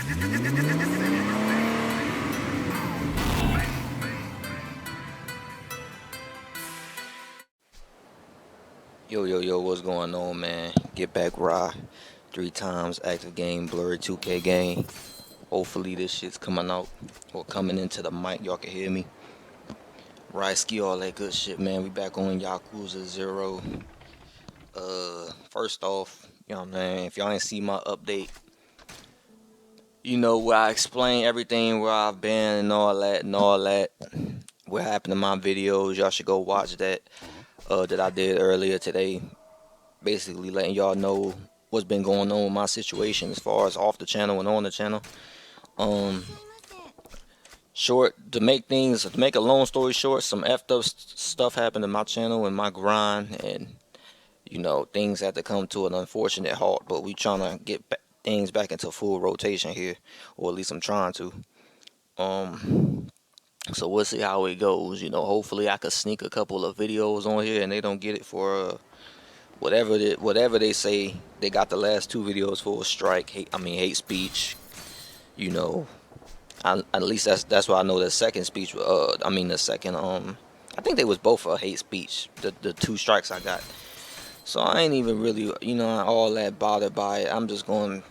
Yo, what's going on, man? Get back raw. 3 times active game, blurry 2K game. Hopefully this shit's coming out or coming into the mic. Y'all can hear me. Ski, all that good shit, man. We back on Yakuza 0. First off, you know what I'm saying? If y'all ain't see my update, you know where I explain everything, where I've been and all that. What happened in my videos. Y'all should go watch that. That I did earlier today. Basically letting y'all know what's been going on with my situation as far as off the channel and on the channel. To make a long story short, some effed up stuff happened in my channel and my grind, and you know things had to come to an unfortunate halt. But we trying to get things back into full rotation here, or at least I'm trying to. So we'll see how it goes. You know, hopefully I could sneak a couple of videos on here and they don't get it for whatever they say they got the last 2 videos for a strike. Hate speech. You know, at least that's why I know the second speech. The second I think they was both for hate speech. The 2 strikes I got. So I ain't even really all that bothered by it. I'm just going,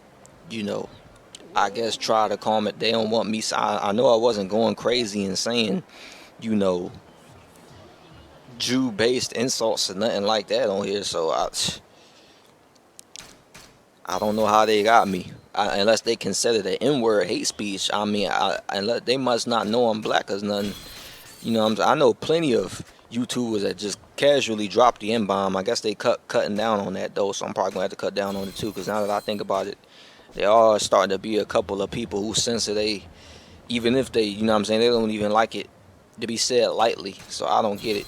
I guess try to calm it. They don't want me. I know I wasn't going crazy and saying, Jew-based insults or nothing like that on here. So I don't know how they got me. Unless they consider the N-word hate speech. Unless they must not know I'm black or nothing. I know plenty of YouTubers that just casually drop the N-bomb. I guess they cutting down on that though, so I'm probably gonna have to cut down on it too. Because now that I think about it, there are starting to be a couple of people who censor even if they, they don't even like it to be said lightly. So I don't get it.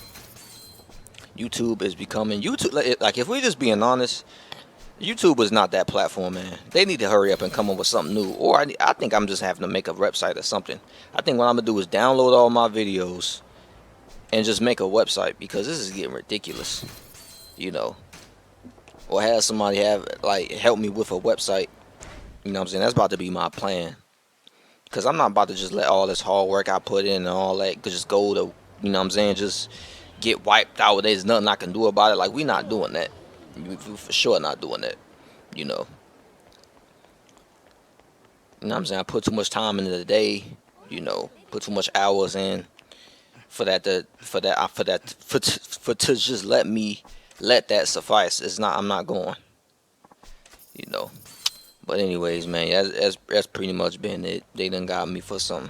YouTube is becoming like if we're just being honest. YouTube is not that platform, man. They need to hurry up and come up with something new. Or I think I'm just having to make a website or something. I think what I'm going to do is download all my videos and just make a website, because this is getting ridiculous, Or have somebody help me with a website, That's about to be my plan. Because I'm not about to just let all this hard work I put in and all that just go to, just get wiped out. There's nothing I can do about it. Like, we not doing that. We for sure not doing that, I put too much time into the day, put too much hours in for to just let that suffice. I'm not going, But anyways, man, that's pretty much been it. They done got me for some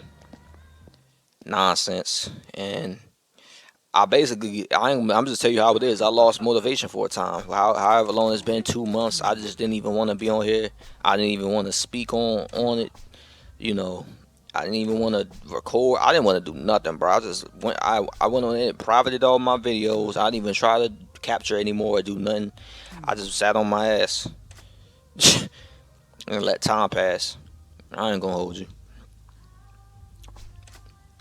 nonsense, and I'm just tell you how it is. I lost motivation for a time. However long it's been, 2 months. I just didn't even want to be on here. I didn't even want to speak on it. I didn't even want to record. I didn't want to do nothing, bro. I went on it, privated all my videos. I didn't even try to capture anymore or do nothing. I just sat on my ass and let time pass. I ain't gonna hold you.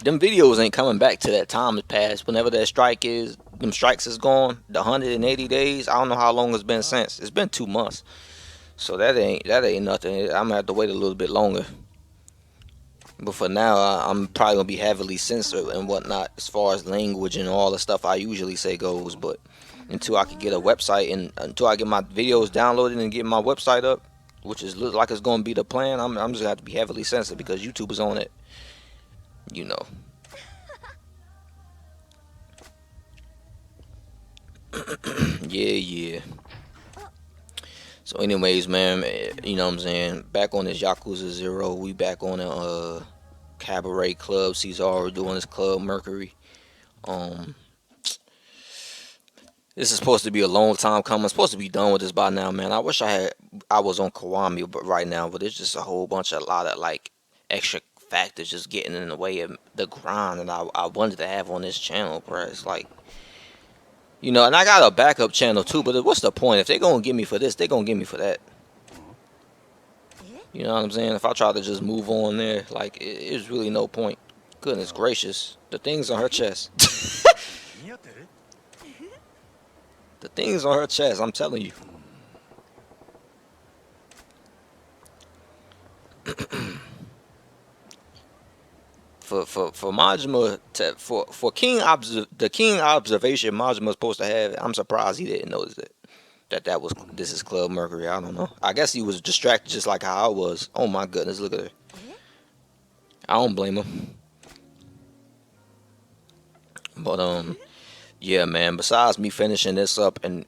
Them videos ain't coming back to that time has passed. Whenever that them strikes is gone. The 180 days. I don't know how long it's been since. It's been 2 months. So that ain't nothing. I'm gonna have to wait a little bit longer. But for now, I'm probably gonna be heavily censored and whatnot as far as language and all the stuff I usually say goes. But until I can get a website and until I get my videos downloaded and get my website up, which is look like it's gonna be the plan, I'm just gonna have to be heavily censored because YouTube is on it. Yeah. So anyways, man, back on this Yakuza 0, we back on a Cabaret Club. Czar doing this Club Mercury. This is supposed to be a long time coming. I'm supposed to be done with this by now, man. I wish I was on Kiwami right now, but it's just a lot of extra factors just getting in the way of the grind that I wanted to have on this channel, bro. It's like, and I got a backup channel too, but what's the point? If they're gonna get me for this, they're gonna get me for that. You know what I'm saying? If I try to just move on there, it's really no point. Goodness gracious. The things on her chest. The things on her chest, I'm telling you. for Majima to for the keen observation Majima's supposed to have, I'm surprised he didn't notice it. That was this is Club Mercury. I don't know. I guess he was distracted just like how I was. Oh my goodness, look at her. I don't blame him. But yeah, man. Besides me finishing this up and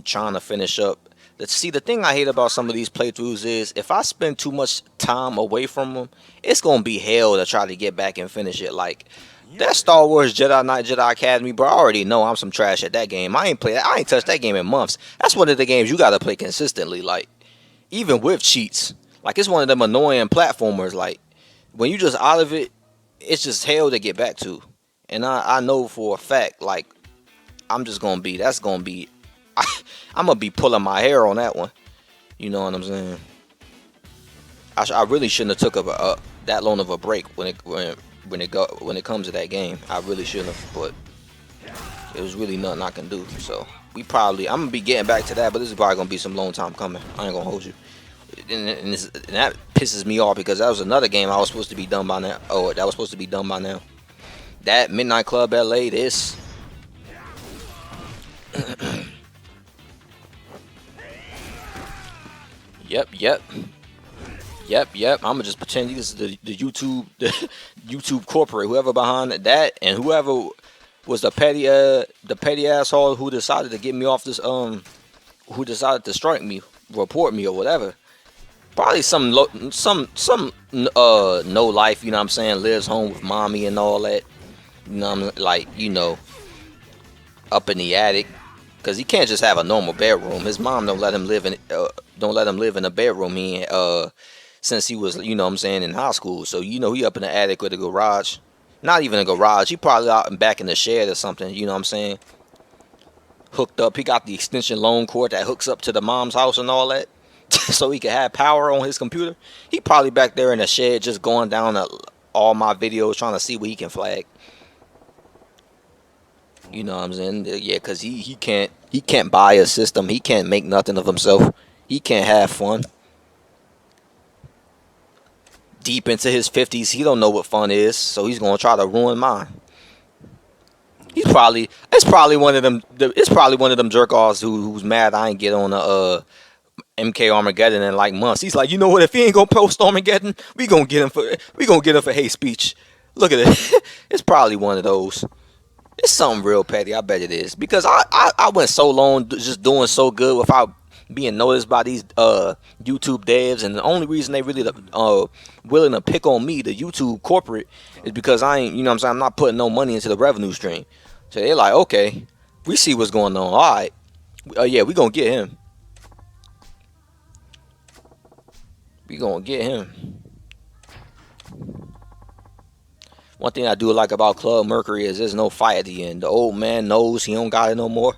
trying to finish up, let's see. The thing I hate about some of these playthroughs is if I spend too much time away from them, it's gonna be hell to try to get back and finish it. Like that Star Wars Jedi Knight Jedi Academy, bro. I already know I'm some trash at that game. I ain't touched that game in months. That's one of the games you gotta play consistently. Like even with cheats, like it's one of them annoying platformers. Like when you just out of it, it's just hell to get back to. And I know for a fact, like I'm just gonna be. That's gonna be. I'm gonna be pulling my hair on that one. You know what I'm saying? I really shouldn't have took that long of a break when it comes to that game. I really shouldn't have, but it was really nothing I can do. So I'm gonna be getting back to that, but this is probably gonna be some long time coming. I ain't gonna hold you. And that pisses me off because that was another game I was supposed to be done by now. Oh, that was supposed to be done by now. That Midnight Club LA. This. Yep. I'm gonna just pretend this is the YouTube corporate, whoever behind that, and whoever was the petty asshole who decided to get me off this who decided to strike me, report me or whatever. Probably some no life, you know what I'm saying, lives home with mommy and all that. You know what I'm like, up in the attic. Cause he can't just have a normal bedroom. His mom don't let him live in a bedroom. Since he was, you know what I'm saying, in high school. So he up in the attic with a garage. Not even a garage. He probably out and back in the shed or something. You know what I'm saying? Hooked up. He got the extension loan cord that hooks up to the mom's house and all that, so he could have power on his computer. He probably back there in the shed just going down all my videos trying to see what he can flag. You know what I'm saying? Yeah, cause he can't buy a system. He can't make nothing of himself. He can't have fun. Deep into his 50s, he don't know what fun is, so he's gonna try to ruin mine. It's probably one of them jerk offs who's mad I ain't get on a MK Armageddon in like months. He's like, you know what? If he ain't gonna post Armageddon, we gonna get him for hate speech. Look at it. It's probably one of those. It's something real petty. I bet it is. Because I went so long just doing so good without being noticed by these YouTube devs. And the only reason they really willing to pick on me, the YouTube corporate, is because I ain't, you know what I'm saying, I'm not putting no money into the revenue stream. So they're like, okay, we see what's going on. All right. Yeah, we going to get him. We going to get him. One thing I do like about Club Mercury is there's no fight at the end. The old man knows he don't got it no more.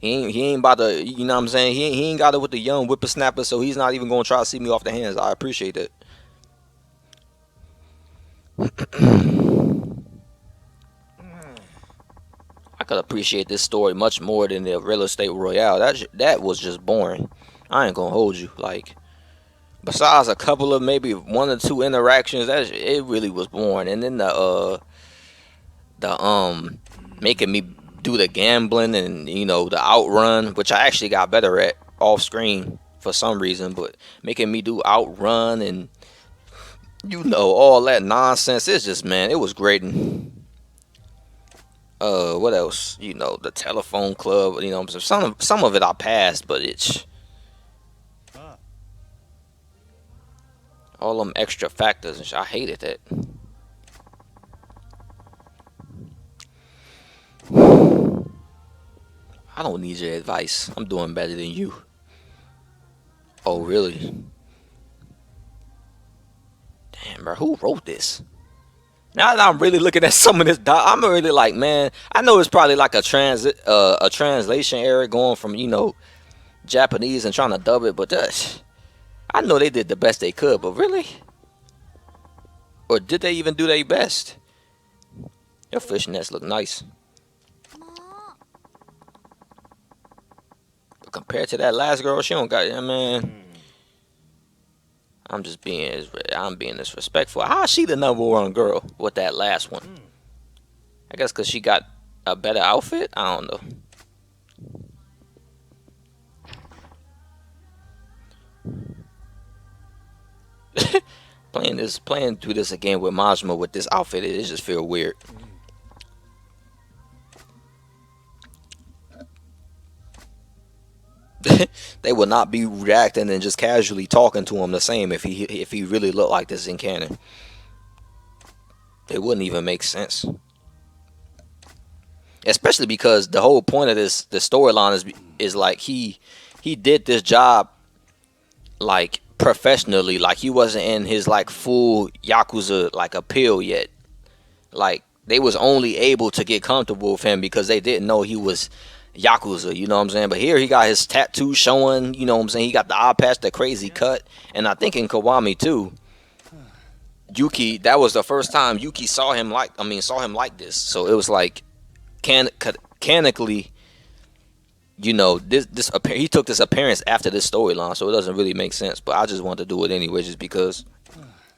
he ain't about to, you know what I'm saying? He ain't got it with the young whippersnapper, so he's not even gonna try to see me off the hands. I appreciate that. I could appreciate this story much more than the Real Estate Royale. That was just boring. I ain't gonna hold you. Like, besides a couple of maybe one or two interactions, it really was boring. And then the making me do the gambling and the outrun, which I actually got better at off screen for some reason, but making me do outrun and all that nonsense. It's just, man, it was great. And what else? The telephone club. Some of it I passed, but it's all them extra factors and shit. I hated that. I don't need your advice. I'm doing better than you. Oh, really? Damn, bro. Who wrote this? Now that I'm really looking at some of this, I'm really like, man, I know it's probably like a translation error going from, Japanese and trying to dub it, but I know they did the best they could, but really? Or did they even do their best? Your fishnets look nice. But compared to that last girl, she don't got it, man. I'm being disrespectful. How is she the #1 girl with that last one? I guess because she got a better outfit. I don't know. Playing through this again with Majima with this outfit, it just feel weird. They would not be reacting and just casually talking to him the same if he really looked like this in canon. It wouldn't even make sense. Especially because the whole point of the storyline is like he did this job like professionally, like he wasn't in his like full Yakuza like appeal yet. Like they was only able to get comfortable with him because they didn't know he was Yakuza, you know what I'm saying? But here he got his tattoo showing, you know what I'm saying? He got the eye patch, the crazy cut, and I think in Kiwami too, Yuki, that was the first time Yuki saw him like this. So it was like canonically, you know, he took this appearance after this storyline, so it doesn't really make sense. But I just wanted to do it anyway, just because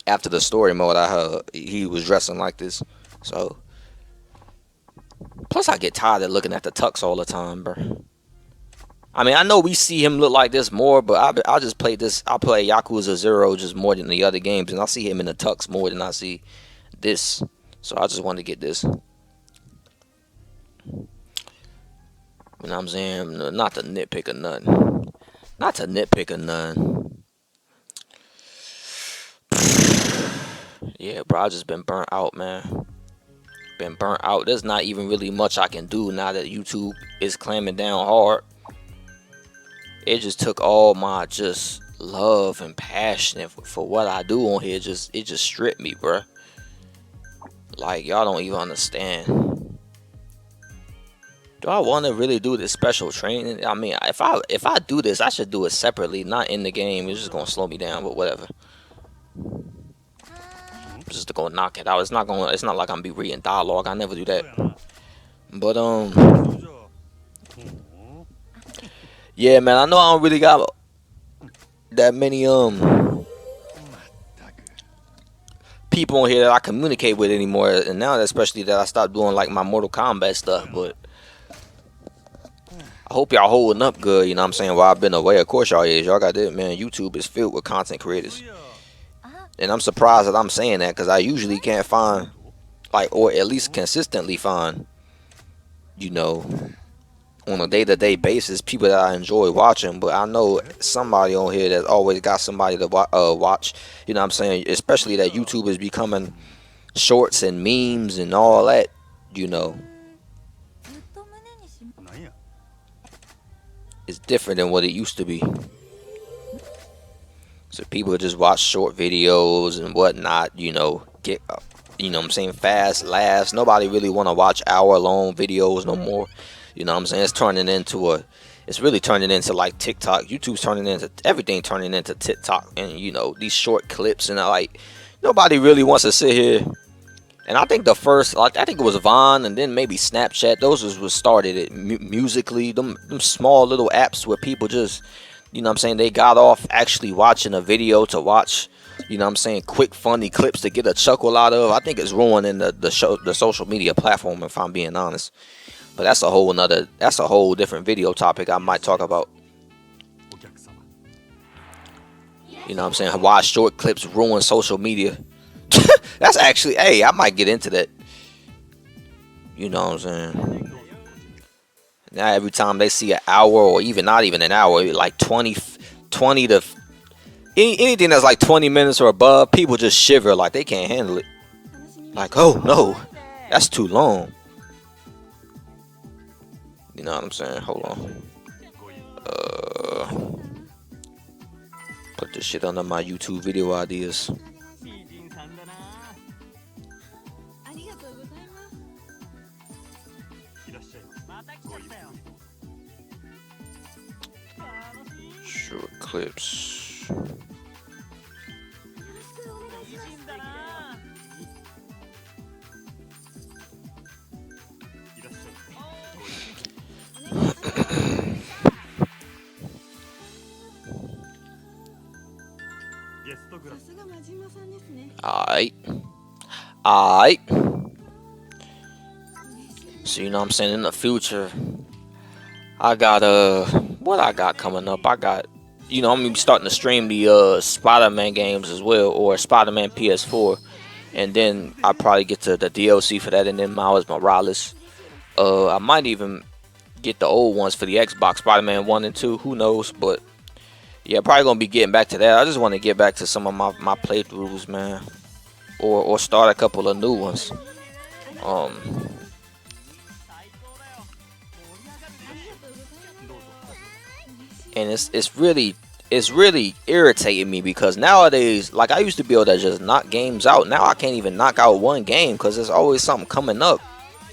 after the story mode, I heard he was dressing like this. So plus, I get tired of looking at the tux all the time, bro. I mean, I know we see him look like this more, but I just play this. I play Yakuza 0 just more than the other games, and I see him in the tux more than I see this. So I just wanted to get this. You know what I'm saying? Not to nitpick or nothing. Not to nitpick or nothing. Yeah, bro, I just been burnt out, man. Been burnt out. There's not even really much I can do now that YouTube is clamming down hard. It just took all my just love and passion for what I do on here. It just stripped me, bro. Like y'all don't even understand. Do I want to really do this special training? I mean, if I do this, I should do it separately, not in the game. It's just gonna slow me down, but whatever. Just to go knock it out. It's not like I'm be reading dialogue. I never do that. But yeah, man. I know I don't really got that many people on here that I communicate with anymore, and now especially that I stopped doing like my Mortal Kombat stuff. But I hope y'all holding up good. You know what I'm saying? While I've been away, of course y'all is. Y'all got this, man. YouTube is filled with content creators. And I'm surprised that I'm saying that because I usually can't find, like, or at least consistently find, you know, on a day-to-day basis, people that I enjoy watching. But I know somebody on here that's always got somebody to watch. You know what I'm saying? Especially that YouTube is becoming shorts and memes and all that, you know. It's different than what it used to be. So people just watch short videos and whatnot, you know, get, you know what I'm saying, fast laughs. Nobody really want to watch hour-long videos no more. You know what I'm saying? It's really turning into like TikTok. YouTube's turning into, everything turning into TikTok. And, you know, these short clips and like, nobody really wants to sit here. And I think the first, like, I think it was Vine and then maybe Snapchat. Those was started it musically. Them small little apps where people just, you know what I'm saying, they got off actually watching a video to watch, you know what I'm saying, quick funny clips to get a chuckle out of. I think it's ruining the social media platform, if I'm being honest. But that's a whole different video topic I might talk about. You know what I'm saying? Why short clips ruin social media. That's actually, hey, I might get into that. You know what I'm saying? Now every time they see an hour or even not even an hour, like 20 to anything that's like 20 minutes or above, people just shiver like they can't handle it. Like, oh no, that's too long. You know what I'm saying? Hold on. Put this shit under my YouTube video ideas. Short clips. Alright. Alright. So you know what I'm saying, in the future, I got what I got coming up. I got, you know, I'm gonna be starting to stream the Spider-Man games as well, or Spider-Man PS4, and then I'll probably get to the DLC for that, and then Miles Morales. I might even get the old ones for the Xbox, Spider-Man 1 and 2, who knows, but yeah, probably gonna be getting back to that. I just want to get back to some of my playthroughs, man, or start a couple of new ones. And it's really irritating me, because nowadays, like, I used to be able to just knock games out. Now I can't even knock out one game because there's always something coming up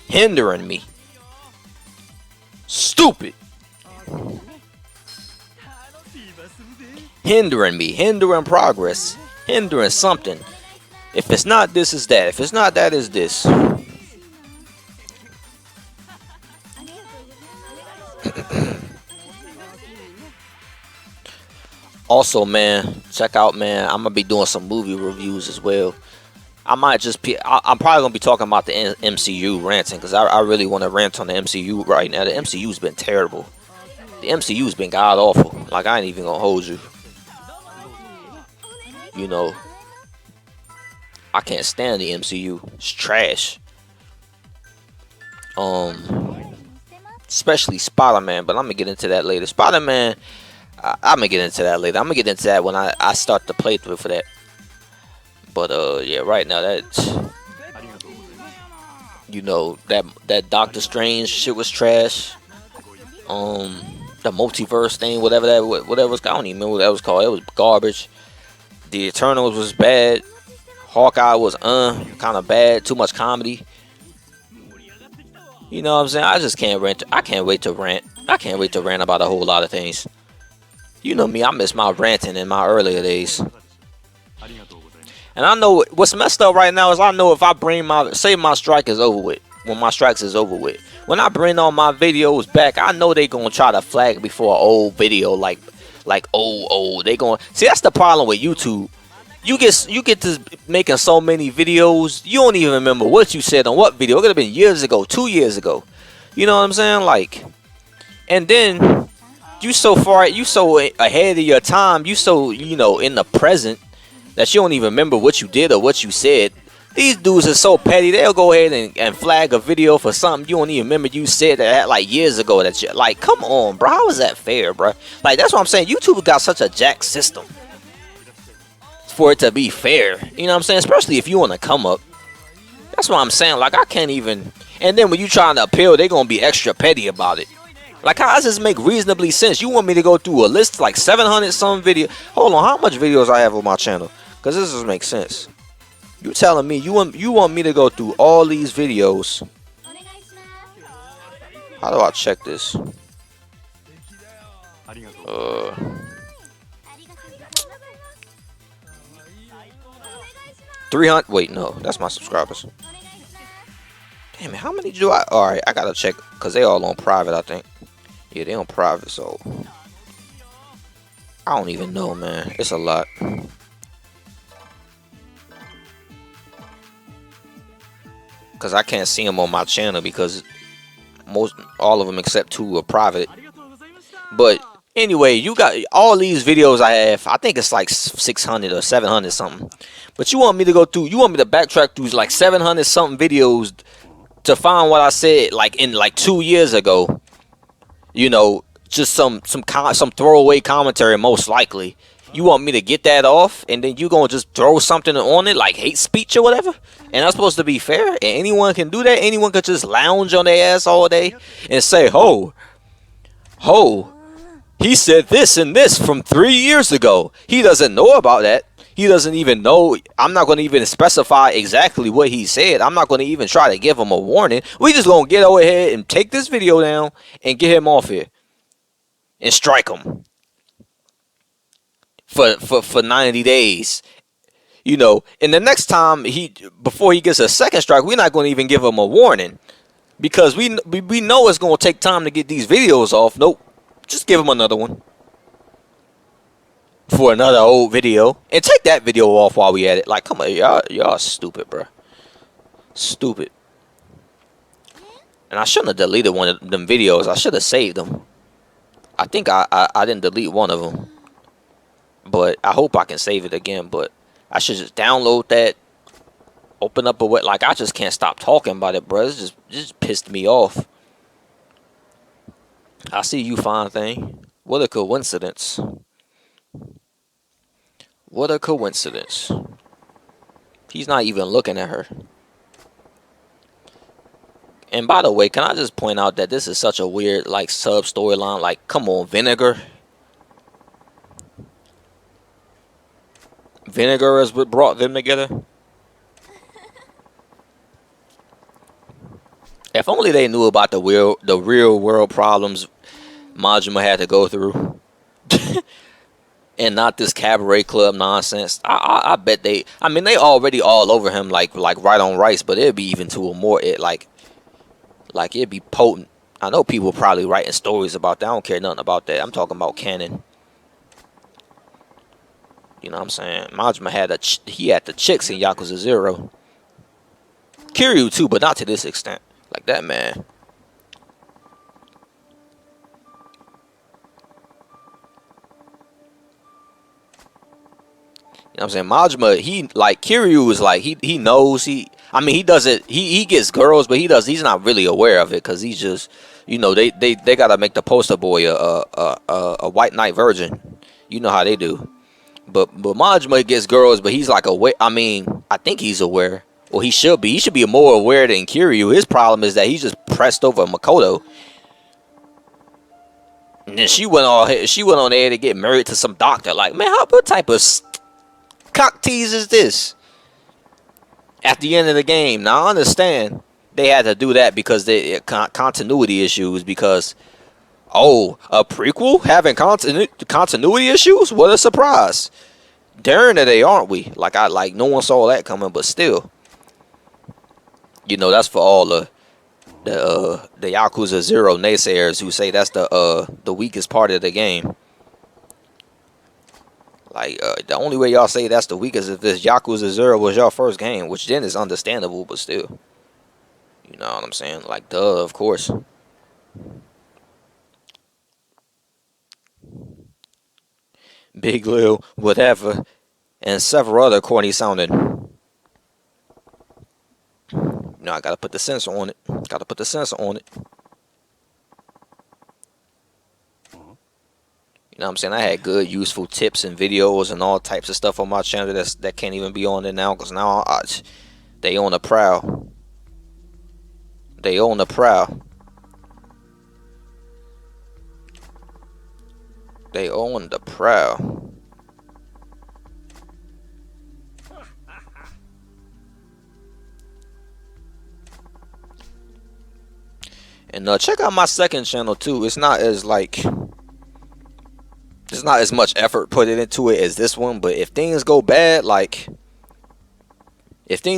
hindering me. Stupid. Hindering me, hindering progress, hindering something. If it's not this, is that. If it's not that, is this. Also, man, check out, man, I'm gonna be doing some movie reviews as well. I might just be, I'm probably gonna be talking about the MCU, ranting, because I really want to rant on the MCU right now. The MCU's been terrible. The MCU's been god awful. Like, I ain't even gonna hold you. You know, I can't stand the MCU. It's trash. Especially Spider-Man, but I'm gonna get into that later. Spider-Man, I'm gonna get into that later. I'm gonna get into that when I start the playthrough for that. But yeah, right now that, you know, that Doctor Strange shit was trash. The multiverse thing, whatever was, I don't even remember what that was called. It was garbage. The Eternals was bad. Hawkeye was kind of bad. Too much comedy. You know what I'm saying? I just can't rant. I can't wait to rant. I can't wait to rant about a whole lot of things. You know me, I miss my ranting in my earlier days. And I know what's messed up right now is, I know if I bring say my strike is over with, when my strikes is over with, when I bring all my videos back, I know they gonna try to flag me for an old video, like old. They gonna see, that's the problem with YouTube. You get to making so many videos, you don't even remember what you said on what video. It could have been years ago, 2 years ago. You know what I'm saying? Like, and then you so ahead of your time, you so, you know, in the present, that you don't even remember what you did or what you said. These dudes are so petty, they'll go ahead and flag a video for something you don't even remember you said that like years ago. That you, like, come on, bro, how is that fair, bro? Like, that's what I'm saying. YouTube got such a jack system for it to be fair. You know what I'm saying? Especially if you want to come up. That's what I'm saying. Like, I can't even. And then when you trying to appeal, they're gonna be extra petty about it. Like, how does this make reasonably sense? You want me to go through a list like 700 some video? Hold on, how much videos I have on my channel? Because this doesn't make sense. You telling me you want me to go through all these videos? How do I check this? 300. Wait, no, that's my subscribers. Damn it, how many do I? All right, I gotta check because they all on private, I think. Yeah, they on private, so I don't even know, man. It's a lot. Because I can't see them on my channel because all of them except 2 are private. But anyway, you got all these videos I have. I think it's like 600 or 700 something. But you want me to go through, you want me to backtrack through like 700 something videos to find what I said like in like 2 years ago. You know, just some throwaway commentary most likely. You want me to get that off, and then you gonna just throw something on it like hate speech or whatever? And that's supposed to be fair? And anyone can do that? Anyone could just lounge on their ass all day and say, ho, he said this and this from 3 years ago. He doesn't know about that. He doesn't even know. I'm not going to even specify exactly what he said. I'm not going to even try to give him a warning. We just going to get over here and take this video down and get him off here and strike him for 90 days. You know, and the next time before he gets a second strike, we're not going to even give him a warning because we know it's going to take time to get these videos off. Nope, just give him another one. for another old video. And take that video off while we at it. Like, come on, y'all stupid, bro. Stupid. And I shouldn't have deleted one of them videos. I should have saved them. I think I didn't delete one of them. But I hope I can save it again. But I should just download that. Open up a web. Like, I just can't stop talking about it, bro. It just pissed me off. I see you, fine thing. What a coincidence. What a coincidence. He's not even looking at her. And by the way, can I just point out that this is such a weird, like, sub storyline? Like, come on, Vinegar. Vinegar is what brought them together. If only they knew about the real world problems Majima had to go through. And not this cabaret club nonsense. I bet they. I mean, they already all over him like right on rice. But it'd be even to a more like it'd be potent. I know people probably writing stories about that. I don't care nothing about that. I'm talking about canon. You know what I'm saying? Majima had he had the chicks in Yakuza 0. Kiryu too, but not to this extent. Like that man. You know what I'm saying? Majima, he like Kiryu is like he knows I mean he does it he gets girls, but he's not really aware of it because he's just, you know, they gotta make the poster boy a white knight virgin. You know how they do. But Majima gets girls, but he's like aware. I mean, I think he's aware. Well, he should be. He should be more aware than Kiryu. His problem is that he just pressed over Makoto. And then she went on there to get married to some doctor. Like, man, what type of cock tease is this? At the end of the game. Now I understand they had to do that because they continuity issues. Because a prequel having continuity issues? What a surprise! Darn it, aren't we? Like no one saw that coming, but still, you know, that's for all the Yakuza 0 naysayers who say that's the weakest part of the game. Like, the only way y'all say that's the weakest is if this Yakuza 0 was your first game, which then is understandable, but still. You know what I'm saying? Like, duh, of course. Big Lil, whatever, and several other corny sounding. You know, I gotta put the sensor on it. Gotta put the sensor on it. You know what I'm saying? I had good, useful tips and videos and all types of stuff on my channel that can't even be on there now because now they on the prowl. They on the prowl. They on the prowl. And check out my second channel too. It's not as much effort put into it as this one, but if things go bad, like if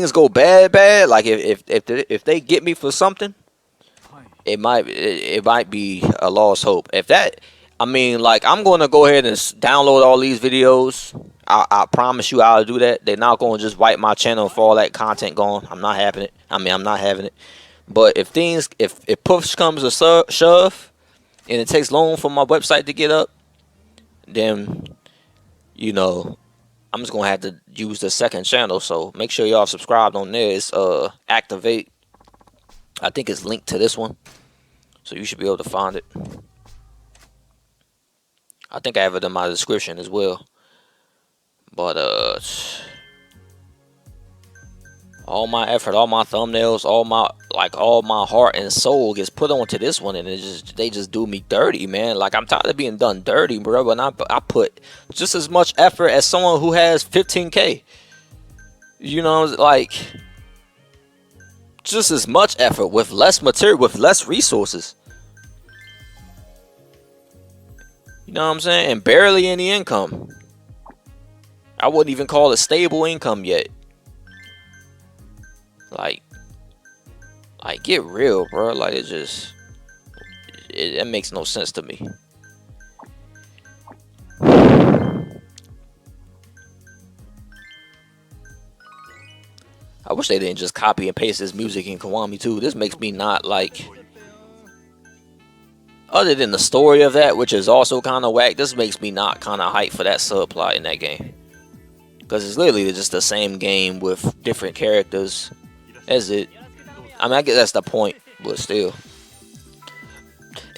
they get me for something, it might be a lost hope. If that, I mean, like, I'm going to go ahead and download all these videos. I promise you I'll do that. They're not going to just wipe my channel for all that content gone. I'm not having it. I'm not having it. But if push comes to shove and it takes long for my website to get up, then, you know, I'm just going to have to use the second channel. So make sure y'all subscribed on there. It's Activate. I think it's linked to this one. So you should be able to find it. I think I have it in my description as well. But all my effort, all my thumbnails, all my heart and soul gets put onto this one, and they just do me dirty, man. Like, I'm tired of being done dirty, bro. And I put just as much effort as someone who has 15K. You know, like, just as much effort with less material, with less resources. You know what I'm saying? And barely any income. I wouldn't even call it stable income yet. Like get real, bro. Like, it makes no sense to me. I wish they didn't just copy and paste this music in Kiwami too. This makes me not like, other than the story of that, which is also kind of whack, this makes me not kind of hype for that subplot in that game. Because it's literally just the same game with different characters. That's it. I mean, I guess that's the point, but still.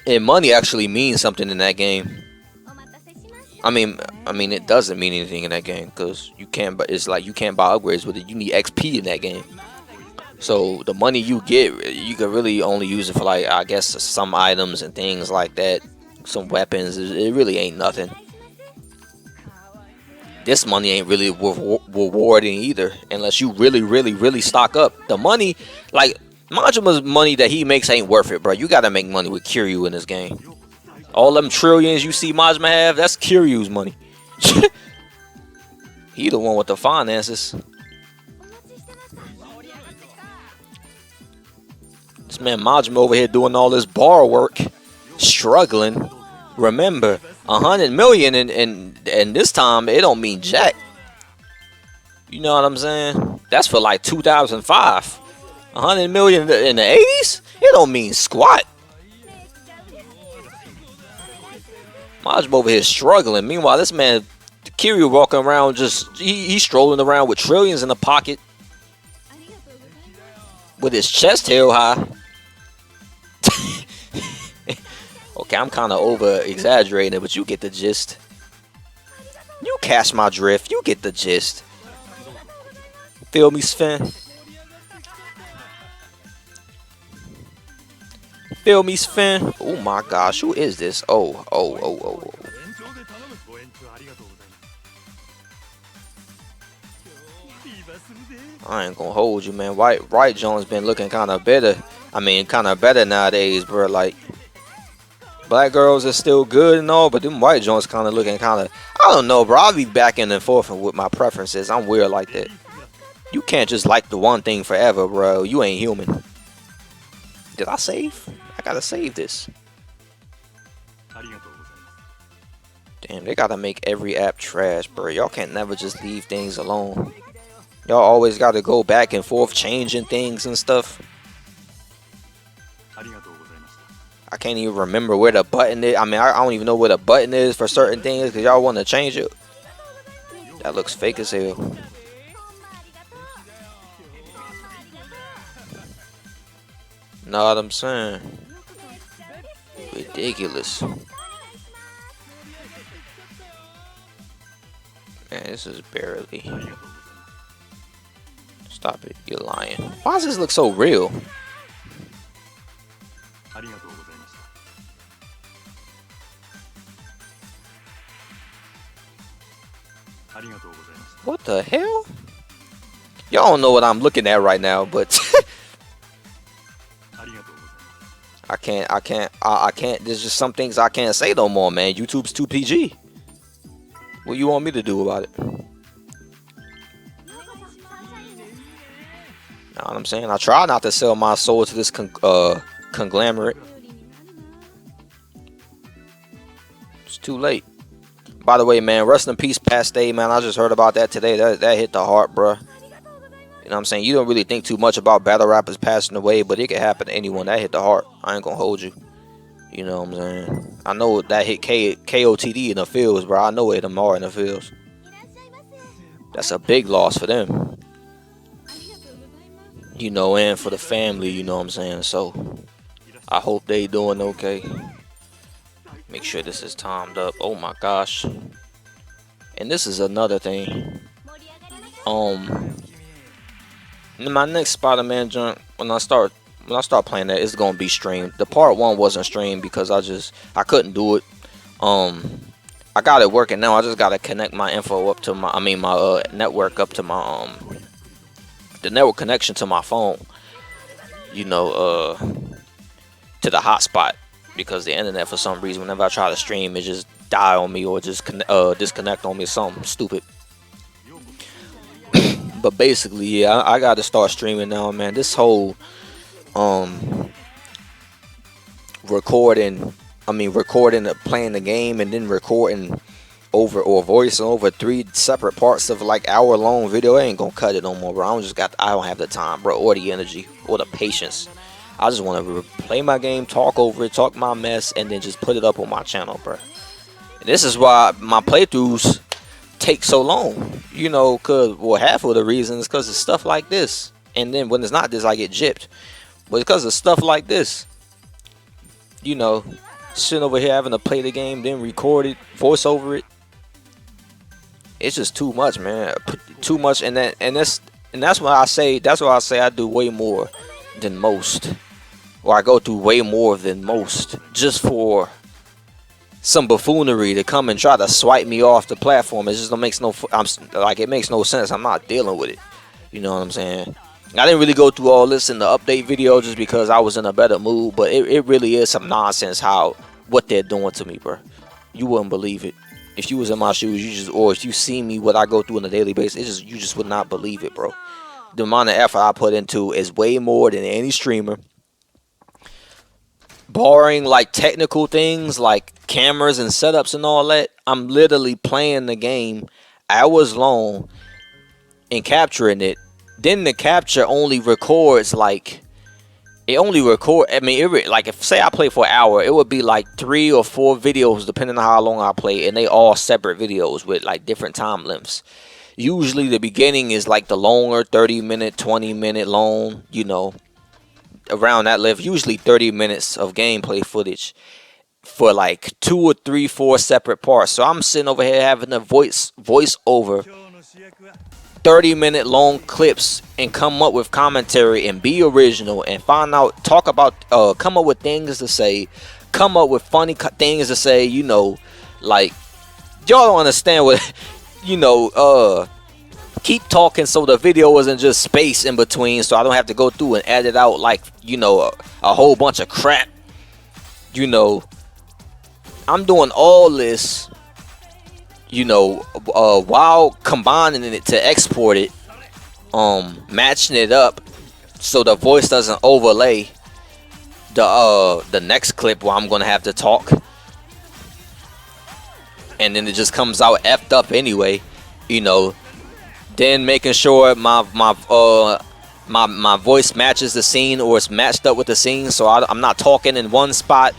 And money actually means something in that game. I mean, it doesn't mean anything in that game because you can't. But it's like you can't buy upgrades with it. You need XP in that game. So the money you get, you can really only use it for, like, I guess some items and things like that, some weapons. It really ain't nothing. This money ain't really rewarding either, unless you really stock up. The money, like Majima's money that he makes ain't worth it, bro. You gotta make money with Kiryu in this game. All them trillions you see Majima have, that's Kiryu's money. He the one with the finances. This man Majima over here doing all this bar work, struggling. Remember, 100 million and this time it don't mean jack. You know what I'm saying? That's for like 2005. 100 million in the 80s? It don't mean squat. Majima over here struggling. Meanwhile, this man Kiryu walking around just he's strolling around with trillions in the pocket, with his chest held high. Okay, I'm kind of over exaggerating, but you get the gist. You catch my drift. You get the gist. Feel me, Sven? Feel me, Sven? Oh my gosh, who is this? Oh. I ain't gonna hold you, man. White Jones been looking kind of better. I mean, kind of better nowadays, bro. Like, black girls are still good and all, but them white Jones kind of looking kind of, I don't know, bro. I'll be back and forth with my preferences. I'm weird like that. You can't just like the one thing forever, bro. You ain't human. Did I save? I gotta save this. Damn, they gotta make every app trash, bro. Y'all can't never just leave things alone. Y'all always gotta go back and forth changing things and stuff. I can't even remember where the button is. I mean, I don't even know where the button is for certain things because y'all want to change it. That looks fake as hell. Know what I'm saying? Ridiculous. Man, this is barely. Stop it, you're lying. Why does this look so real? What the hell? Y'all don't know what I'm looking at right now, but I can't. There's just some things I can't say no more, man. YouTube's too PG. What you want me to do about it? Know what I'm saying? I try not to sell my soul to this conglomerate. It's too late. By the way, man, rest in peace, Paste, man. I just heard about that today. That hit the heart, bro. You know what I'm saying? You don't really think too much about battle rappers passing away, but it can happen to anyone. That hit the heart. I ain't gonna hold you. You know what I'm saying? I know that hit KOTD in the fields, bro. I know it hit them hard in the fields. That's a big loss for them. You know, and for the family, you know what I'm saying? So, I hope they doing okay. Make sure this is timed up. Oh my gosh. And this is another thing. In my next Spider-Man junk, when I start playing that, it's gonna be streamed. The part 1 wasn't streamed because I couldn't do it. I got it working now. I just gotta connect my info up to my network up to my the network connection to my phone. You know, to the hotspot. Because the internet, for some reason, whenever I try to stream, it just die on me or just disconnect on me or something stupid. But basically, yeah, I got to start streaming now, man. This whole recording, playing the game and then recording over or voicing over 3 separate parts of like hour-long video, I ain't gonna cut it no more, bro. I don't have the time, bro, or the energy or the patience. I just want to play my game, talk over it, talk my mess, and then just put it up on my channel, bro. And this is why my playthroughs take so long, you know, cause well, half of the reason is because of stuff like this. And then when it's not this, I get gypped. But because of stuff like this, you know, sitting over here having to play the game, then record it, voice over it. It's just too much, man. Too much, and that's why I say I do way more than most, or I go through way more than most, just for some buffoonery to come and try to swipe me off the platform. It just don't makes no. It makes no sense. I'm not dealing with it. You know what I'm saying? I didn't really go through all this in the update video just because I was in a better mood, but it really is some nonsense what they're doing to me, bro. You wouldn't believe it. If you was in my shoes, or if you see me what I go through on a daily basis, you just would not believe it, bro. The amount of effort I put into is way more than any streamer. Barring like technical things like cameras and setups and all that, I'm literally playing the game hours long and capturing it. Then the capture only records like if say I play for an hour, it would be like 3 or 4 videos depending on how long I play, and they all separate videos with like different time lengths. Usually the beginning is like the longer 30-minute, 20-minute long, you know, around that length. Usually 30 minutes of gameplay footage for like 2 or 3, 4 separate parts. So I'm sitting over here having a voice over 30-minute long clips and come up with commentary and be original and come up with things to say, come up with funny things to say, you know, like y'all don't understand what, you know, keep talking so the video isn't just space in between, so I don't have to go through and edit out like, you know, a whole bunch of crap. You know, I'm doing all this, you know, while combining it to export it, matching it up so the voice doesn't overlay the next clip where I'm gonna have to talk, and then it just comes out effed up anyway, you know. Then making sure my voice matches the scene, or it's matched up with the scene, so I'm not talking in one spot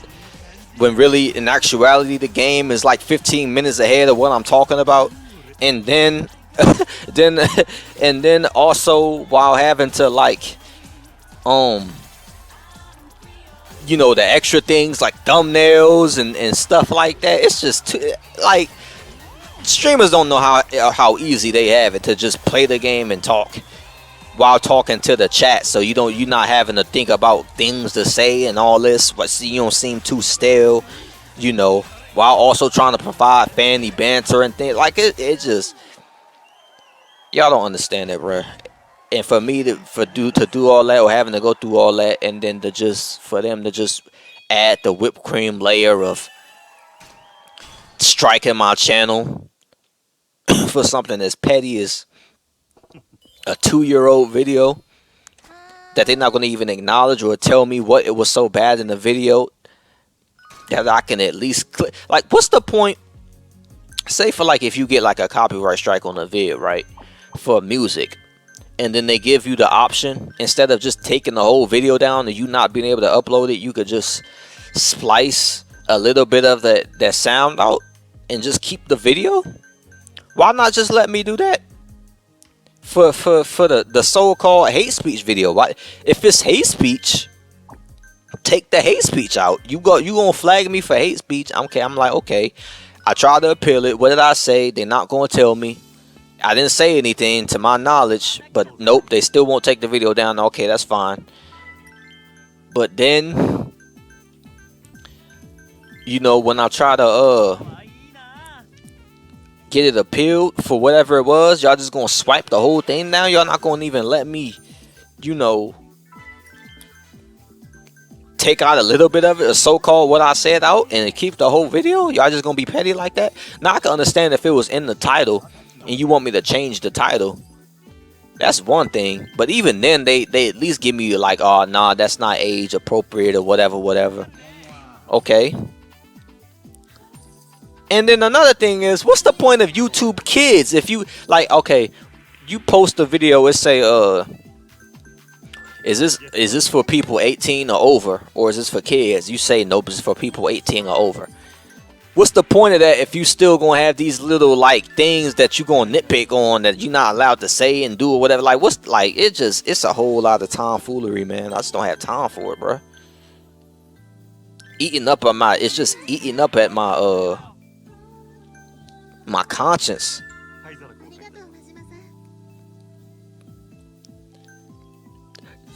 when really in actuality the game is like 15 minutes ahead of what I'm talking about. And then then also while having to like you know, the extra things like thumbnails and stuff like that. It's just too, like, streamers don't know how easy they have it to just play the game and talk while talking to the chat, so you're not having to think about things to say and all this, but so you don't seem too stale, you know, while also trying to provide funny banter and things like it just, y'all don't understand it, bro. And for me to do all that, or having to go through all that, and then for them to just add the whipped cream layer of striking my channel for something as petty as a 2-year-old video that they're not going to even acknowledge or tell me what it was so bad in the video that I can at least click. Like, what's the point? Say for like if you get like a copyright strike on a vid, right, for music, and then they give you the option, instead of just taking the whole video down and you not being able to upload it, you could just splice a little bit of that sound out and just keep the video. Why not just let me do that for the so-called hate speech video? Why, if it's hate speech, take the hate speech out. You gonna flag me for hate speech? Okay, I'm like, okay, I tried to appeal it. What did I say? They're not gonna tell me. I didn't say anything to my knowledge, but nope, they still won't take the video down. Okay, that's fine. But then, you know, when I try to get it appealed for whatever it was, y'all just gonna swipe the whole thing down. Y'all not gonna even let me, you know, take out a little bit of it, or so-called what I said out, and keep the whole video. Y'all just gonna be petty like that? Now I can understand if it was in the title and you want me to change the title, that's one thing. But even then, they at least give me like, oh nah, that's not age appropriate or whatever. Okay, And then another thing is, what's the point of YouTube Kids if you like? Okay, you post a video. It say, is this for people 18 or over, or is this for kids? You say nope, it's for people 18 or over. What's the point of that if you still gonna have these little like things that you gonna nitpick on that you're not allowed to say and do or whatever? Like what's like it's a whole lot of tomfoolery, man. I just don't have time for it, bro. Eating up at my my conscience.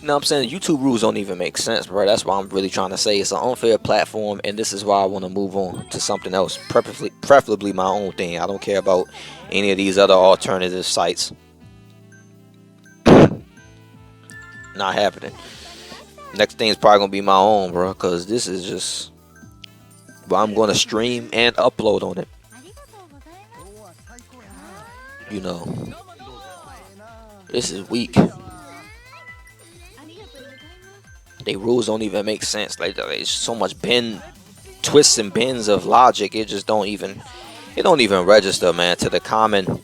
You know what I'm saying? YouTube rules don't even make sense, bro. That's why I'm really trying to say it's an unfair platform, and this is why I want to move on to something else, preferably my own thing. I don't care about any of these other alternative sites. Not happening. Next thing is probably gonna be my own, bro, because this is just well, I'm gonna stream and upload on it. You know, this is weak. They rules don't even make sense. Like there's so much twists and bends of logic. It just don't even register, man, to the common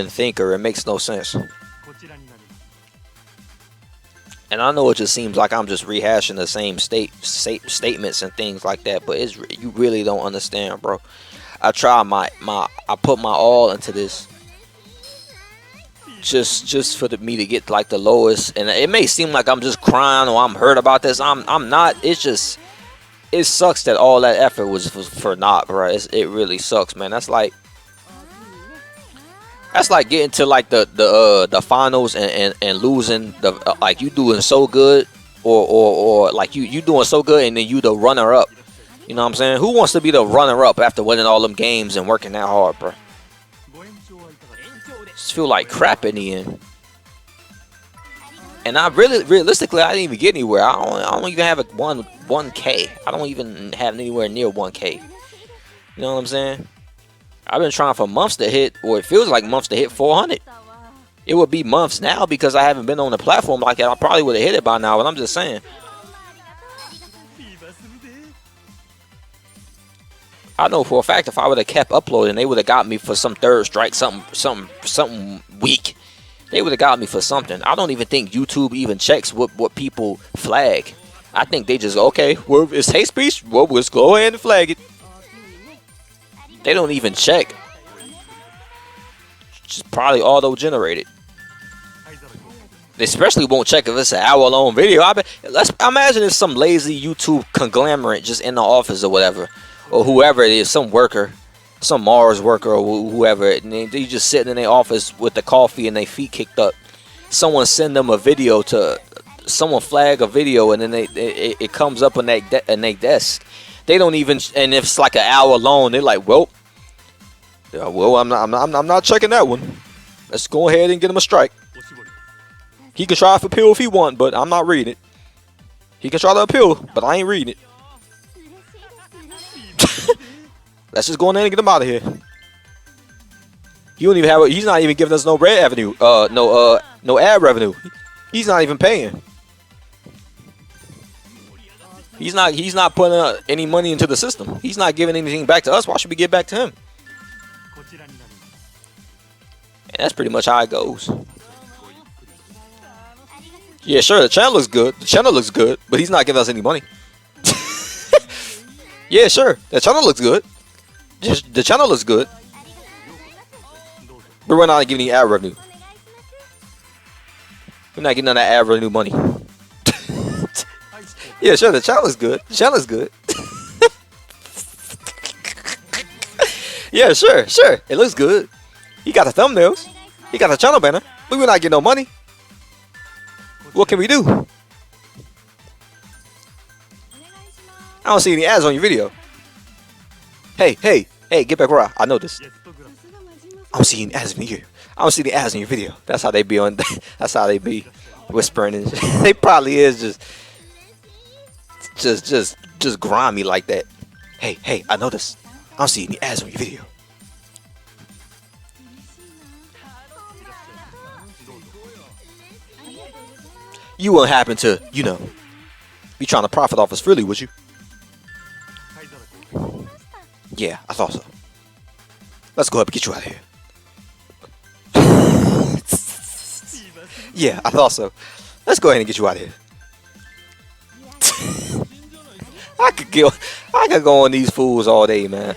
thinker. It makes no sense. And I know it just seems like I'm just rehashing the same statements and things like that, but you really don't understand, bro. I put my all into this. Just for me to get like the lowest, and it may seem like I'm just crying or I'm hurt about this. I'm not. It's just it sucks that all that effort was for naught, bro. It really sucks, man. That's like getting to like the finals and losing the like you doing so good or like you doing so good and then you the runner up. You know what I'm saying? Who wants to be the runner up after winning all them games and working that hard, bro? Just feel like crap in the end. And I realistically, I didn't even get anywhere. I don't even have a 1K. I don't even have anywhere near 1K. You know what I'm saying? I've been trying for months to hit, or it feels like months to hit 400. It would be months now because I haven't been on the platform like that. I probably would have hit it by now, but I'm just saying. I know for a fact if I would have kept uploading, they would have got me for some third strike, something weak. They would have got me for something. I don't even think YouTube even checks what people flag. I think they just, okay, well, it's hate speech, well, let's go ahead and flag it. They don't even check. It's probably auto-generated. They especially won't check if it's an hour-long video. Let's imagine it's some lazy YouTube conglomerate just in the office or whatever. Or whoever it is, some worker, some Mars worker or whoever, and they just sitting in their office with the coffee and their feet kicked up. Someone send them a video someone flag a video, and then it comes up on their desk. They don't even, and if it's like an hour long, they're like, well, I'm not checking that one. Let's go ahead and get him a strike. He can try for appeal if he want, but I'm not reading it. He can try to appeal, but I ain't reading it. Let's just go in there and get him out of here. He don't even have. He's not even giving us no revenue. No ad revenue. He's not even paying. He's not putting any money into the system. He's not giving anything back to us. Why should we give back to him? And that's pretty much how it goes. Yeah, sure. The channel looks good. The channel looks good, but he's not giving us any money. Yeah, sure. The channel looks good. The channel looks good. But we're not getting any ad revenue. We're not getting none of that ad revenue money. Yeah, sure. The channel is good. The channel is good. Yeah, sure. It looks good. He got the thumbnails. He got the channel banner. But we're not getting no money. What can we do? I don't see any ads on your video. Hey, get back where I know this. I don't see any ads in here. I don't see the ads in your video. That's how they be on. That's how they be whispering and they probably is just grimy like that. Hey, I know this. I don't see any ads on your video. You wouldn't happen to, be trying to profit off us freely, would you? Yeah, I thought so. Let's go up and get you out of here. Yeah, I thought so. Let's go ahead and get you out of here. I could go on these fools all day, man.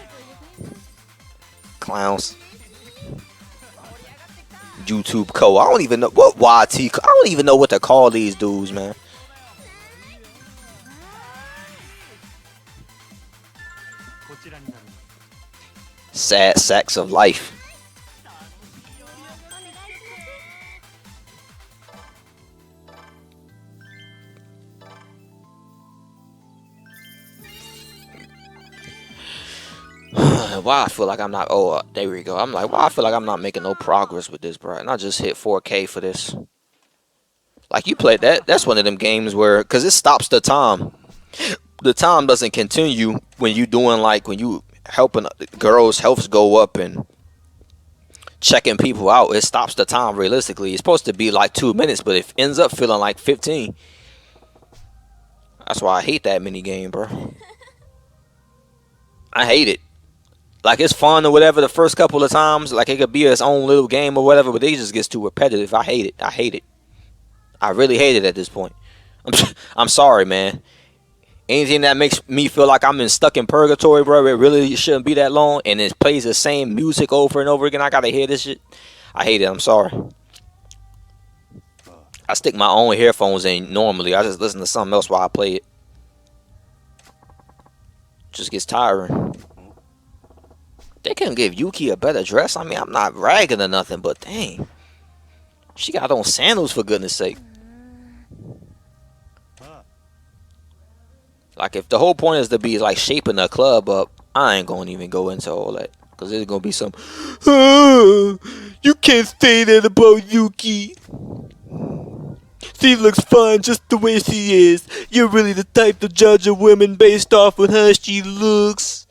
Clowns. YouTube Co. I don't even know what YT. I don't even know what to call these dudes, man. Sad sacks of life. Why I feel like I'm not. Oh, there we go. I'm like, why I feel like I'm not making no progress with this, bro. And I just hit 4K for this. Like you played that. That's one of them games where, cause it stops the time. The time doesn't continue when you doing like when you helping girls' healths go up and checking people out. It stops the time realistically. It's supposed to be like 2 minutes, but it ends up feeling like 15. That's why I hate that mini game, bro. I hate it. Like it's fun or whatever the first couple of times. Like it could be its own little game or whatever, but it just gets too repetitive. I hate it. I hate it. I really hate it at this point. I'm sorry, man. Anything that makes me feel like I'm stuck in purgatory, bro, it really shouldn't be that long. And it plays the same music over and over again. I gotta hear this shit. I hate it. I'm sorry. I stick my own headphones in normally. I just listen to something else while I play it. Just gets tiring. They couldn't give Yuki a better dress. I mean, I'm not ragging or nothing, but dang. She got on sandals for goodness sake. Like if the whole point is to be like shaping the club up, I ain't gonna even go into all that. Cause there's gonna be some you can't say that about Yuki. She looks fine just the way she is. You're really the type to judge a woman based off of how she looks.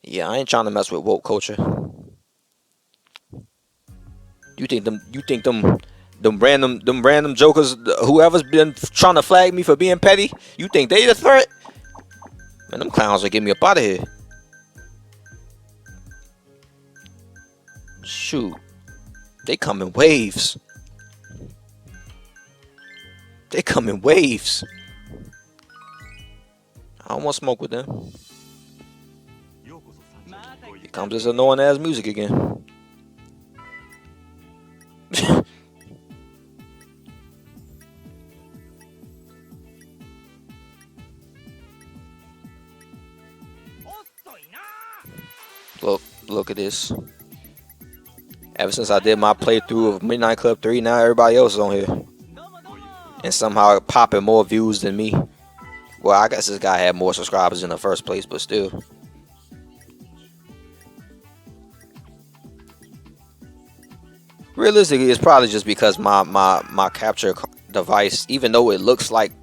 Yeah, I ain't trying to mess with woke culture. You think them random jokers, whoever's been trying to flag me for being petty, you think they the threat? Man, them clowns are getting me up out of here. Shoot. They come in waves. They come in waves. I don't want to smoke with them. Here comes this annoying ass music again. Look at this. Ever since I did my playthrough of Midnight Club 3, now everybody else is on here. And somehow popping more views than me. Well, I guess this guy had more subscribers in the first place, but still. Realistically, it's probably just because my capture device, even though it looks like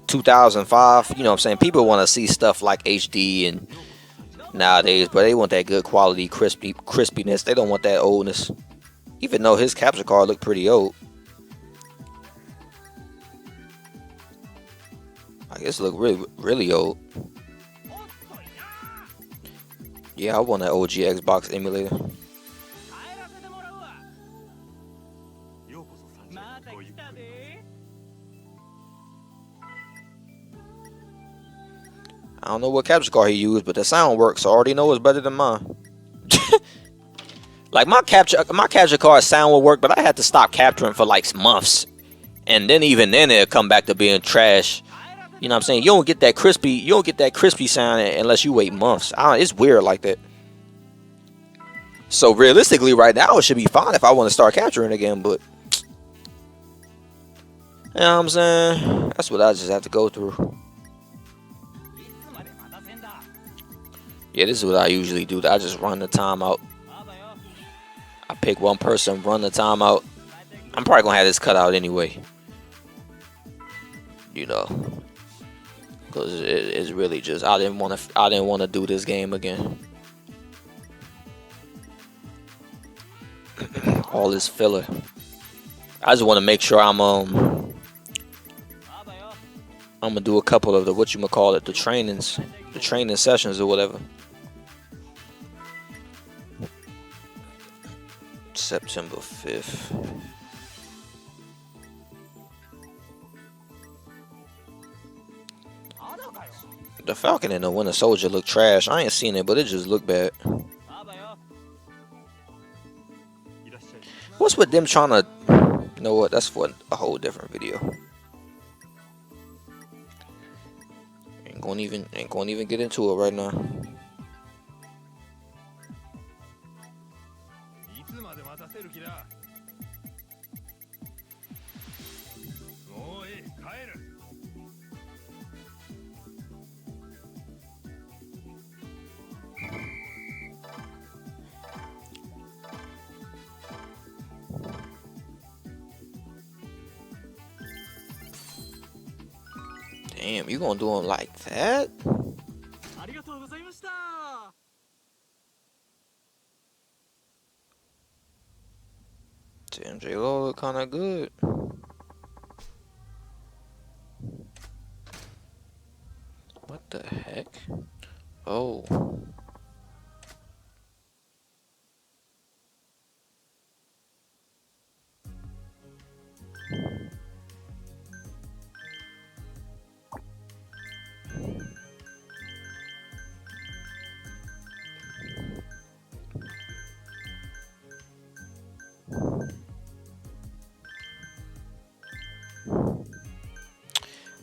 2005, you know what I'm saying? People want to see stuff like HD and nowadays, but they want that good quality crispiness. They don't want that oldness. Even though his capture card looked pretty old. I guess it looked really old. Yeah, I want that OG Xbox emulator. I don't know what capture card he used, but the sound works, so I already know it's better than mine. Like my capture card sound will work, but I had to stop capturing for like months. And then even then it'll come back to being trash. You know what I'm saying? You don't get that crispy sound unless you wait months. It's weird like that. So realistically right now it should be fine if I want to start capturing again, but you know what I'm saying? That's what I just have to go through. Yeah, this is what I usually do. I just run the timeout. I pick one person, run the timeout. I'm probably gonna have this cut out anyway. You know, because it's really just I didn't want to do this game again. All this filler. I just want to make sure I'm gonna do a couple of the the training sessions or whatever. September 5th. The Falcon and the Winter Soldier look trash. I ain't seen it, but it just looked bad. What's with them trying to... You know what? That's for a whole different video. Ain't gonna even get into it right now. Damn, you gonna do him like that? Damn, J-Lo look kinda good. What the heck? Oh.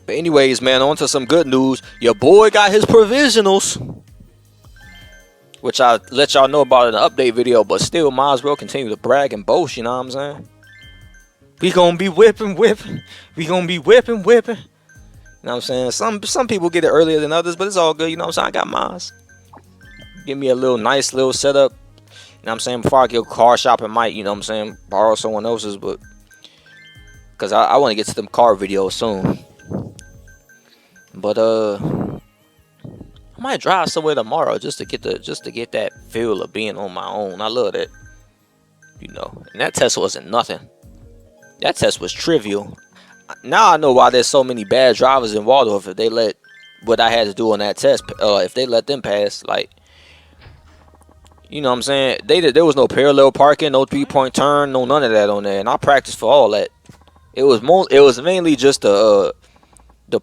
But anyways, man, on to some good news. Your boy got his provisionals, which I let y'all know about in the update video, but still might as well continue to brag and boast, you know what I'm saying? We gonna be whipping. We gonna be whipping. You know what I'm saying? Some people get it earlier than others, but it's all good, you know what I'm saying? I got mine. Give me a nice little setup, you know what I'm saying? Before I go car shopping, might, you know what I'm saying, borrow someone else's, but because I want to get to them car videos soon. But I might drive somewhere tomorrow just to get that feel of being on my own. I love that, you know. And that test wasn't nothing. That test was trivial. Now I know why there's so many bad drivers in Waldorf. If they let what I had to do on that test, if they let them pass, like, you know what I'm saying, there was no parallel parking, no 3-point turn, no none of that on there, and I practiced for all that. It was mainly just the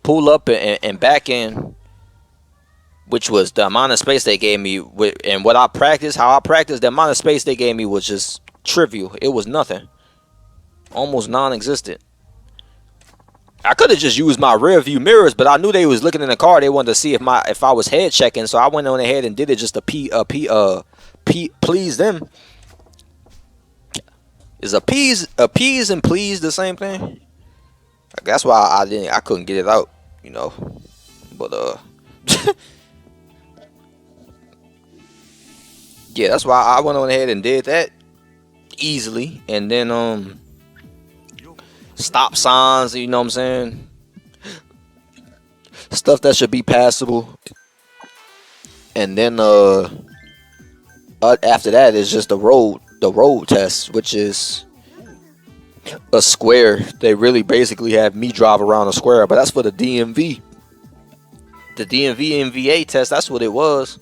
pull up and back in, which was the amount of space they gave me, and how I practiced, the amount of space they gave me was just trivial. It was nothing, almost non-existent. I could have just used my rear view mirrors, but I knew they was looking in the car. They wanted to see if I was head checking, so I went on ahead and did it just to please them. Is appease and please the same thing? That's why I couldn't get it out, you know. But yeah, that's why I went on ahead and did that easily, and then stop signs, you know what I'm saying? Stuff that should be passable. And then after that is just the road test, which is a square. They really basically have me drive around a square, but that's for the DMV. The DMV MVA test, that's what it was.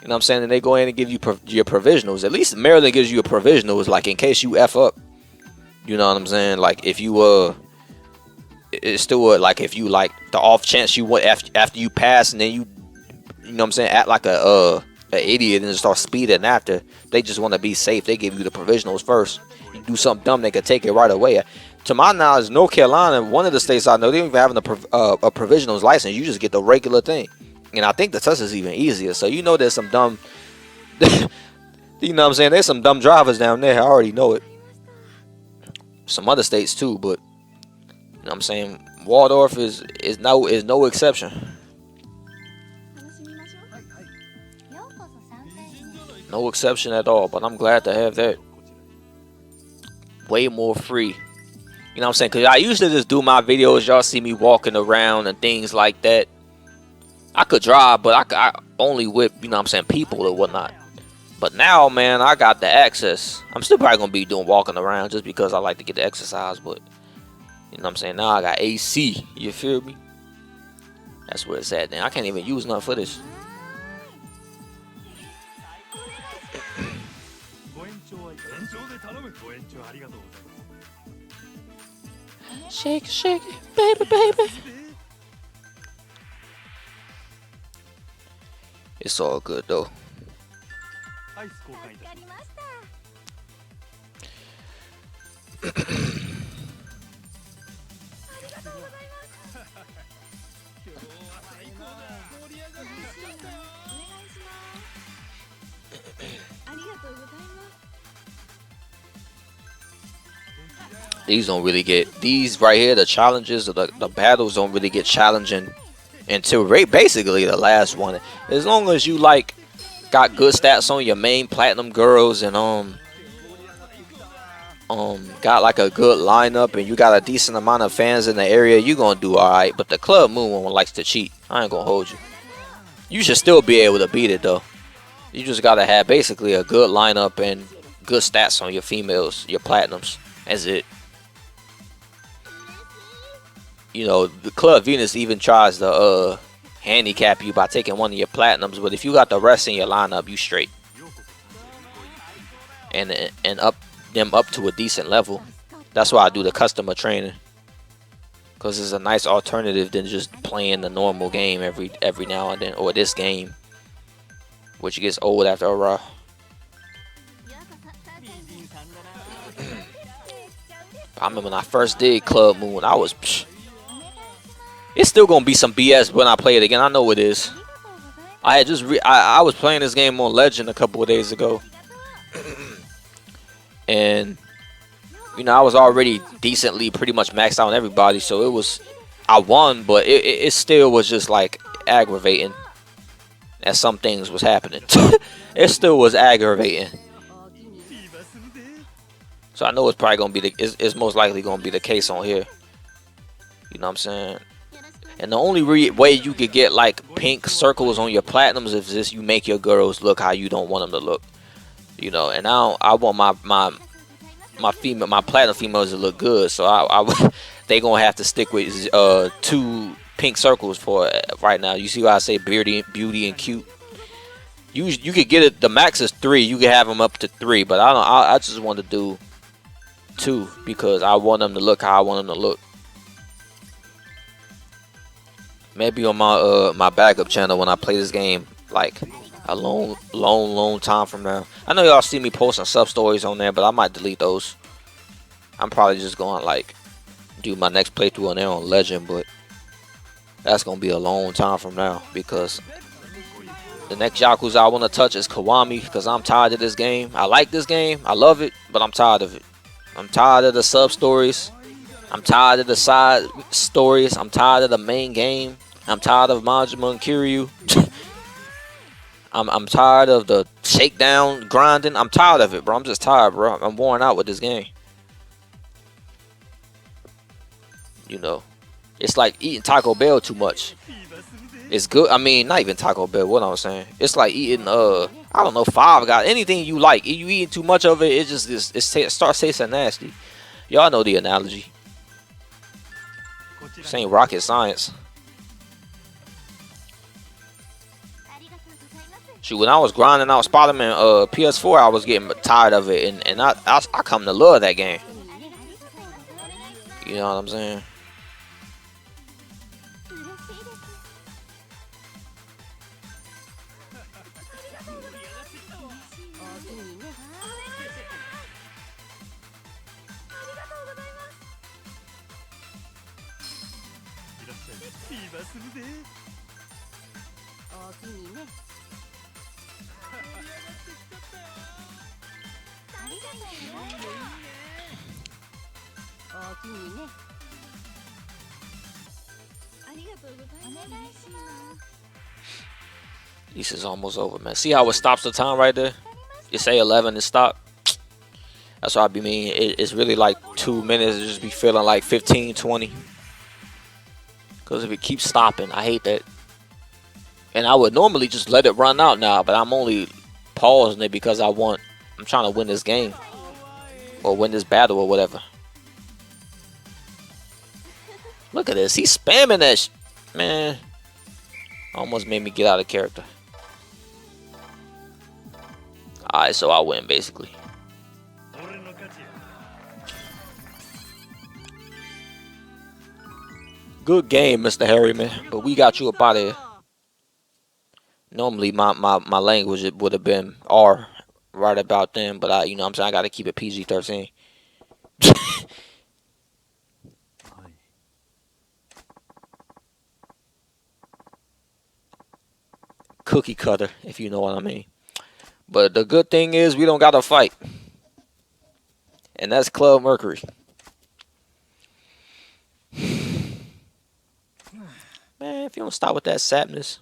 You know what I'm saying? And they go in and give you your provisionals. At least Maryland gives you a provisional, is like in case you F up. You know what I'm saying? Like if you it's still like if you like the off chance you went after you pass and then you know what I'm saying, act like a idiot and start speeding after. They just want to be safe. They give you the provisionals first. You do something dumb, they could take it right away. To my knowledge, North Carolina, one of the states I know, they don't even have a provisionals license. You just get the regular thing. And I think the test is even easier. So you know there's some dumb, you know what I'm saying, there's some dumb drivers down there. I already know it. Some other states too, but you know what I'm saying, Waldorf is no exception. No exception at all, but I'm glad to have that. Way more free. You know what I'm saying? Because I used to just do my videos. Y'all see me walking around and things like that. I could drive, but I only whip, you know what I'm saying, people or whatnot. But now, man, I got the access. I'm still probably going to be doing walking around just because I like to get the exercise. But, you know what I'm saying, now I got AC. You feel me? That's where it's at. Now I can't even use nothing for this. Shake, shake it, baby, baby. It's all good though. These don't really get, these right here, the challenges, the battles don't really get challenging until basically the last one. As long as you like got good stats on your main platinum girls and got like a good lineup and you got a decent amount of fans in the area, you gonna do alright. But the Club Moon one likes to cheat. I ain't gonna hold you. You should still be able to beat it though. You just gotta have basically a good lineup and good stats on your females, your platinums. That's it. You know, the Club Venus even tries to handicap you by taking one of your platinums, but if you got the rest in your lineup, you straight. And up them up to a decent level. That's why I do the customer training, because it's a nice alternative than just playing the normal game every now and then, or this game, which gets old after a while. I remember when I first did Club Moon, I was. It's still gonna be some BS when I play it again. I know it is. I had just I was playing this game on Legend a couple of days ago, and you know I was already decently pretty much maxed out on everybody, so it was I won, but it still was just like aggravating as some things was happening. It still was aggravating. So I know it's probably gonna be it's most likely gonna be the case on here. You know what I'm saying? And the only way you could get like pink circles on your platinums is this: you make your girls look how you don't want them to look. You know, and I want my platinum females to look good, so they gonna have to stick with 2 pink circles for right now. You see why I say beauty and cute? You could get it. The max is 3. You can have them up to 3, but I just want to do 2 because I want them to look how I want them to look. Maybe on my backup channel when I play this game, like a long time from now. I know y'all see me posting sub stories on there, but I might delete those. I'm probably just going to like do my next playthrough on there on Legend, but that's gonna be a long time from now because the next Yakuza I want to touch is Kiwami, because I'm tired of this game. I like this game, I love it, but I'm tired of it. I'm tired of the sub stories. I'm tired of the side stories. I'm tired of the main game. I'm tired of Majima and Kiryu. I'm tired of the shakedown grinding. I'm tired of it, bro. I'm just tired, bro. I'm worn out with this game. You know, it's like eating Taco Bell too much. It's good. I mean, not even Taco Bell. What I'm saying, it's like eating I don't know, Five Guys. Anything you like, you eating too much of it, it starts tasting nasty. Y'all know the analogy. This ain't rocket science. Shoot, when I was grinding out Spider-Man PS4, I was getting tired of it, and I come to love that game. You know what I'm saying? This is almost over, man. See how it stops the time right there? You say 11 and stop. That's what I be mean. It's really like 2 minutes. It just be feeling like 15, 20. Because if it keeps stopping, I hate that. And I would normally just let it run out now, but I'm only pausing it because I'm trying to win this game. Or win this battle or whatever. Look at this. He's spamming that man. Almost made me get out of character. Alright, so I win basically. Good game, Mr. Harryman. But we got you up out of here. Normally, my language would have been R right about then, but you know what I'm saying, I got to keep it PG-13. Cookie cutter, if you know what I mean. But the good thing is we don't got to fight. And that's Club Mercury. Man, if you don't stop with that sadness.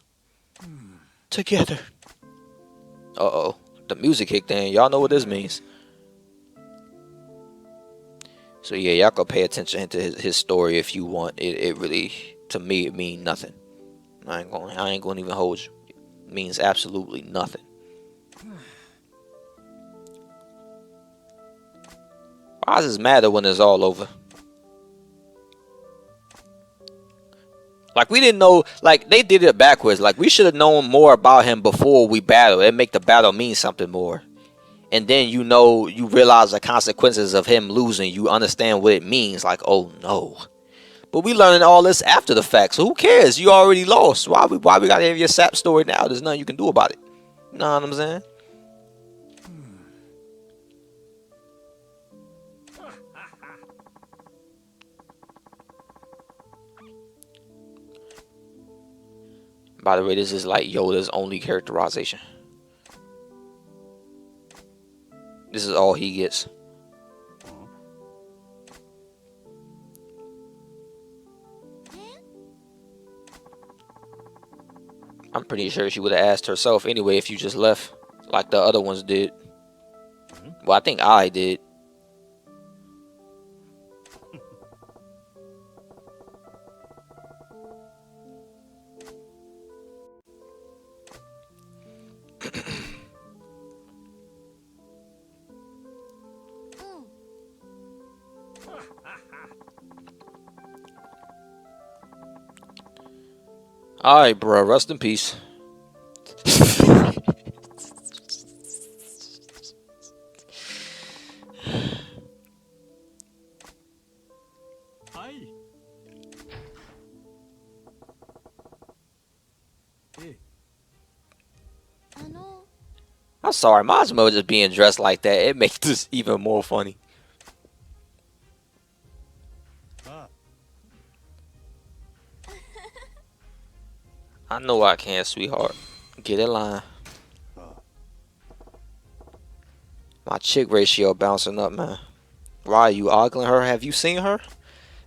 Together. Uh-oh. The music kicked in. Y'all know what this means. So yeah, y'all can pay attention to his story if you want. It really, to me, it means nothing. I ain't gonna even hold you. It means absolutely nothing. Why does this matter when it's all over? Like, we didn't know, like, they did it backwards. Like, we should have known more about him before we battle. It make the battle mean something more. And then, you know, you realize the consequences of him losing. You understand what it means. Like, oh, no. But we learning all this after the fact. So, who cares? You already lost. Why we got to have your sap story now? There's nothing you can do about it. You know what I'm saying? By the way, this is like Yoda's only characterization. This is all he gets. I'm pretty sure she would have asked herself anyway if you just left, like the other ones did. Well, I think I did. Alright, bro. Rest in peace. I'm sorry, Majima just being dressed like that, it makes this even more funny. I know I can, sweetheart. Get in line. My chick ratio bouncing up, man. Why are you ogling her? Have you seen her?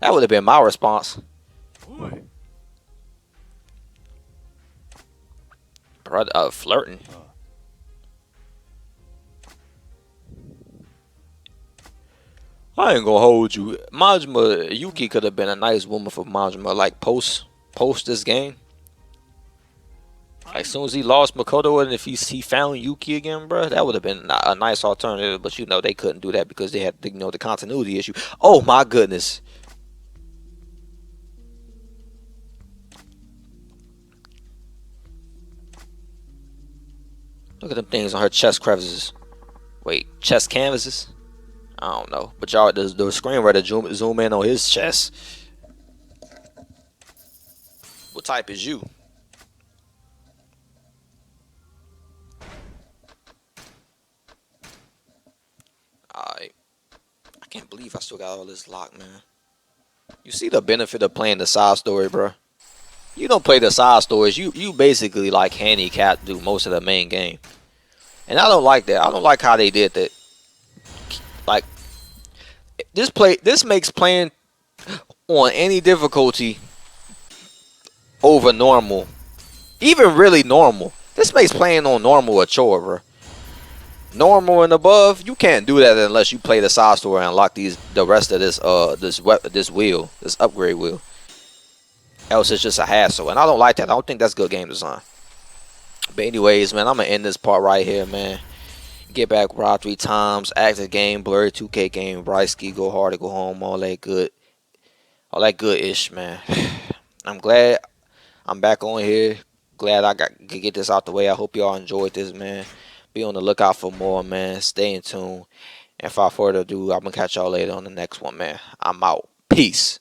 That would have been my response. Brother, flirting. I ain't gonna hold you. Majima, Yuki could have been a nice woman for Majima, like post this game. Like, as soon as he lost Makoto and if he found Yuki again, bro, that would have been a nice alternative. But, you know, they couldn't do that because they had, you know, the continuity issue. Oh, my goodness. Look at them things on her chest crevices. Wait, chest canvases? I don't know. But y'all, the screenwriter zoom in on his chest. What type is you? Alright. I can't believe I still got all this locked, man. You see the benefit of playing the side story, bro? You don't play the side stories. You basically like handicap do most of the main game. And I don't like that. I don't like how they did that. Like, this makes playing on any difficulty over normal, even really normal. This makes playing on normal a chore, bro. Normal and above, you can't do that unless you play the side story and unlock the rest of this this upgrade wheel. Else it's just a hassle, and I don't like that. I don't think that's good game design. But anyways, man, I'm gonna end this part right here, man. Get back, Rod 3 times, active game, blurry 2K game, Brightsky, go hard or go home, all that good ish, man. I'm glad I'm back on here. Glad I could get this out the way. I hope y'all enjoyed this, man. Be on the lookout for more, man. Stay in tune. And without further ado, I'm gonna catch y'all later on the next one, man. I'm out. Peace.